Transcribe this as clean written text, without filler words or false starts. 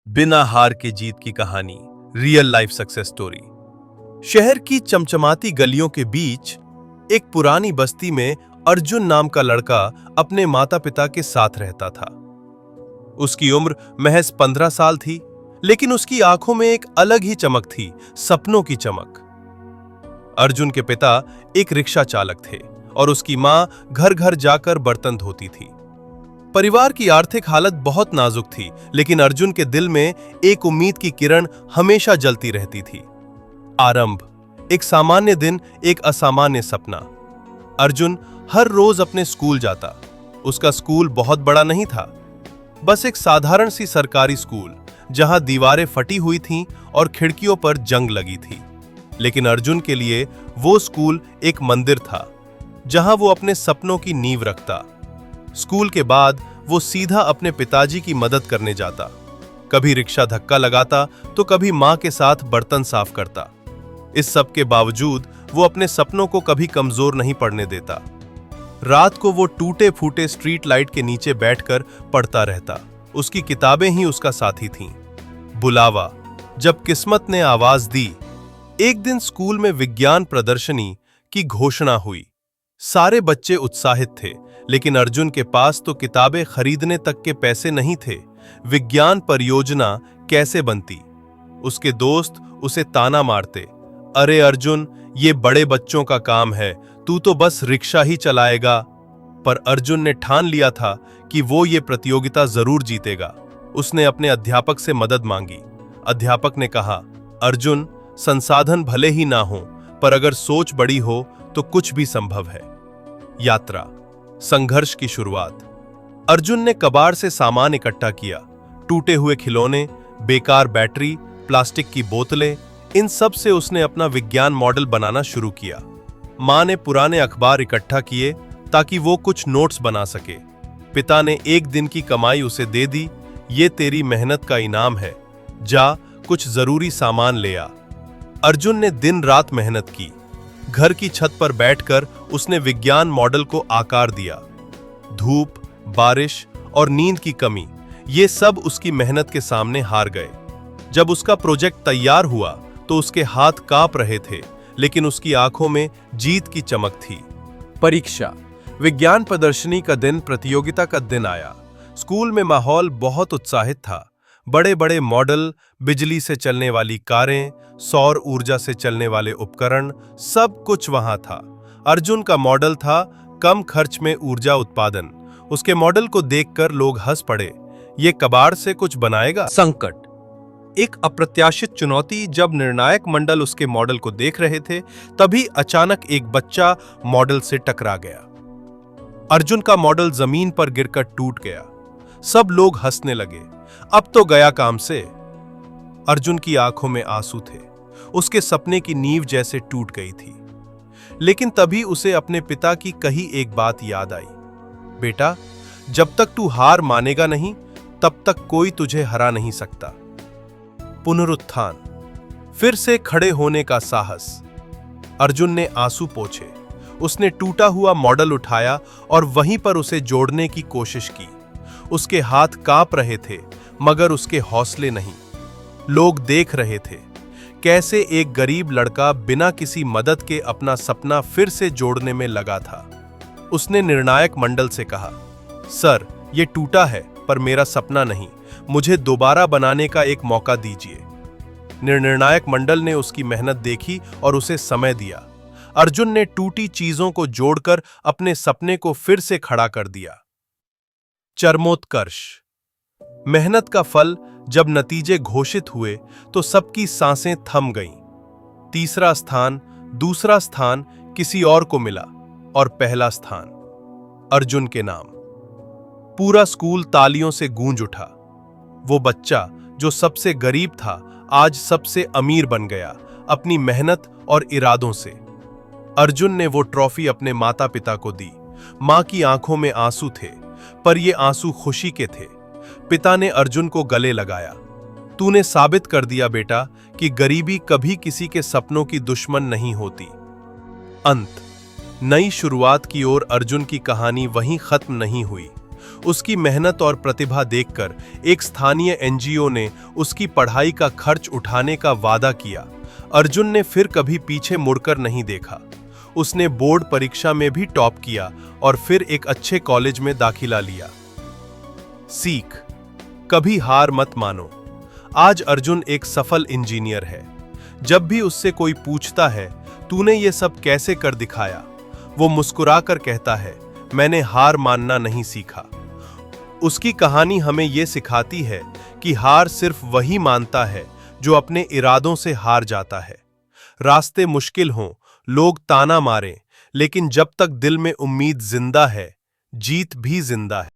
बिना हार के जीत की कहानी, रियल लाइफ सक्सेस स्टोरी। शहर की चमचमाती गलियों के बीच एक पुरानी बस्ती में अर्जुन नाम का लड़का अपने माता पिता के साथ रहता था। उसकी उम्र महज 15 साल थी, लेकिन उसकी आंखों में एक अलग ही चमक थी, सपनों की चमक। अर्जुन के पिता एक रिक्शा चालक थे और उसकी मां घर घर जाकर बर्तन धोती थी। परिवार की आर्थिक हालत बहुत नाजुक थी, लेकिन अर्जुन के दिल में एक उम्मीद की किरण हमेशा जलती रहती थी। आरंभ, एक सामान्य दिन, एक असामान्य सपना। अर्जुन हर रोज अपने स्कूल जाता। उसका स्कूल बहुत बड़ा नहीं था, बस एक साधारण सी सरकारी स्कूल, जहां दीवारें फटी हुई थीं और खिड़कियों पर जंग लगी थी। लेकिन अर्जुन के लिए वो स्कूल एक मंदिर था, जहां वो अपने सपनों की नींव रखता। स्कूल के बाद वो सीधा अपने पिताजी की मदद करने जाता। कभी रिक्शा धक्का लगाता तो कभी मां के साथ बर्तन साफ करता। इस सब के बावजूद वो अपने सपनों को कभी कमजोर नहीं पड़ने देता। रात को वो टूटे फूटे स्ट्रीट लाइट के नीचे बैठकर पढ़ता रहता। उसकी किताबें ही उसका साथी थीं। बुलावा, जब किस्मत ने आवाज दी। एक दिन स्कूल में विज्ञान प्रदर्शनी की घोषणा हुई। सारे बच्चे उत्साहित थे, लेकिन अर्जुन के पास तो किताबें खरीदने तक के पैसे नहीं थे। विज्ञान परियोजना कैसे बनती? उसके दोस्त उसे ताना मारते, अरे अर्जुन, ये बड़े बच्चों का काम है, तू तो बस रिक्शा ही चलाएगा। पर अर्जुन ने ठान लिया था कि वो ये प्रतियोगिता जरूर जीतेगा। उसने अपने अध्यापक से मदद मांगी। अध्यापक ने कहा, अर्जुन, संसाधन भले ही ना हो, पर अगर सोच बड़ी हो तो कुछ भी संभव है। यात्रा, संघर्ष की शुरुआत। अर्जुन ने कबाड़ से सामान इकट्ठा किया। टूटे हुए खिलौने, बेकार बैटरी, प्लास्टिक की बोतलें, इन सब से उसने अपना विज्ञान मॉडल बनाना शुरू किया। मां ने पुराने अखबार इकट्ठा किए ताकि वो कुछ नोट्स बना सके। पिता ने एक दिन की कमाई उसे दे दी, ये तेरी मेहनत का इनाम है, जा कुछ जरूरी सामान ले आ। अर्जुन ने दिन रात मेहनत की। घर की छत पर बैठकर उसने विज्ञान मॉडल को आकार दिया। धूप, बारिश और नींद की कमी, ये सब उसकी मेहनत के सामने हार गए। जब उसका प्रोजेक्ट तैयार हुआ तो उसके हाथ कांप रहे थे, लेकिन उसकी आंखों में जीत की चमक थी। परीक्षा, विज्ञान प्रदर्शनी का दिन, प्रतियोगिता का दिन आया। स्कूल में माहौल बहुत उत्साहित था। बड़े बड़े मॉडल, बिजली से चलने वाली कारें, सौर ऊर्जा से चलने वाले उपकरण, सब कुछ वहां था। अर्जुन का मॉडल था कम खर्च में ऊर्जा उत्पादन। उसके मॉडल को देखकर लोग हंस पड़े, ये कबाड़ से कुछ बनाएगा। संकट, एक अप्रत्याशित चुनौती। जब निर्णायक मंडल उसके मॉडल को देख रहे थे, तभी अचानक एक बच्चा मॉडल से टकरा गया। अर्जुन का मॉडल जमीन पर गिरकर टूट गया। सब लोग हंसने लगे, अब तो गया काम से। अर्जुन की आंखों में आंसू थे। उसके सपने की नींव जैसे टूट गई थी। लेकिन तभी उसे अपने पिता की कही एक बात याद आई, बेटा, जब तक तू हार मानेगा नहीं, तब तक कोई तुझे हरा नहीं सकता। पुनरुत्थान, फिर से खड़े होने का साहस। अर्जुन ने आंसू पोंछे। उसने टूटा हुआ मॉडल उठाया और वहीं पर उसे जोड़ने की कोशिश की। उसके हाथ कांप रहे थे, मगर उसके हौसले नहीं। लोग देख रहे थे कैसे एक गरीब लड़का बिना किसी मदद के अपना सपना फिर से जोड़ने में लगा था। उसने निर्णायक मंडल से कहा, सर, ये टूटा है, पर मेरा सपना नहीं, मुझे दोबारा बनाने का एक मौका दीजिए। निर्णायक मंडल ने उसकी मेहनत देखी और उसे समय दिया। अर्जुन ने टूटी चीजों को जोड़कर अपने सपने को फिर से खड़ा कर दिया। चरमोत्कर्ष, मेहनत का फल। जब नतीजे घोषित हुए तो सबकी सांसें थम गईं। तीसरा स्थान, दूसरा स्थान किसी और को मिला और पहला स्थान अर्जुन के नाम। पूरा स्कूल तालियों से गूंज उठा। वो बच्चा जो सबसे गरीब था, आज सबसे अमीर बन गया, अपनी मेहनत और इरादों से। अर्जुन ने वो ट्रॉफी अपने माता पिता को दी। मां की आंखों में आंसू थे, पर ये आंसू खुशी के थे। पिता ने अर्जुन को गले लगाया, तूने साबित कर दिया बेटा कि गरीबी कभी किसी के सपनों की दुश्मन नहीं होती। अंत, नई शुरुआत की ओर अर्जुन की कहानी वहीं खत्म नहीं हुई। उसकी मेहनत और प्रतिभा देखकर एक स्थानीय एनजीओ ने उसकी पढ़ाई का खर्च उठाने का वादा किया। अर्जुन ने फिर कभी पीछे मुड़कर नहीं देखा। उसने बोर्ड परीक्षा में भी टॉप किया और फिर एक अच्छे कॉलेज में दाखिला लिया। सीख, कभी हार मत मानो। आज अर्जुन एक सफल इंजीनियर है। जब भी उससे कोई पूछता है, तूने ये सब कैसे कर दिखाया, वो मुस्कुराकर कहता है, मैंने हार मानना नहीं सीखा। उसकी कहानी हमें ये सिखाती है कि हार सिर्फ वही मानता है जो अपने इरादों से हार जाता है। रास्ते मुश्किल हों, लोग ताना मारें, लेकिन जब तक दिल में उम्मीद जिंदा है, जीत भी जिंदा है।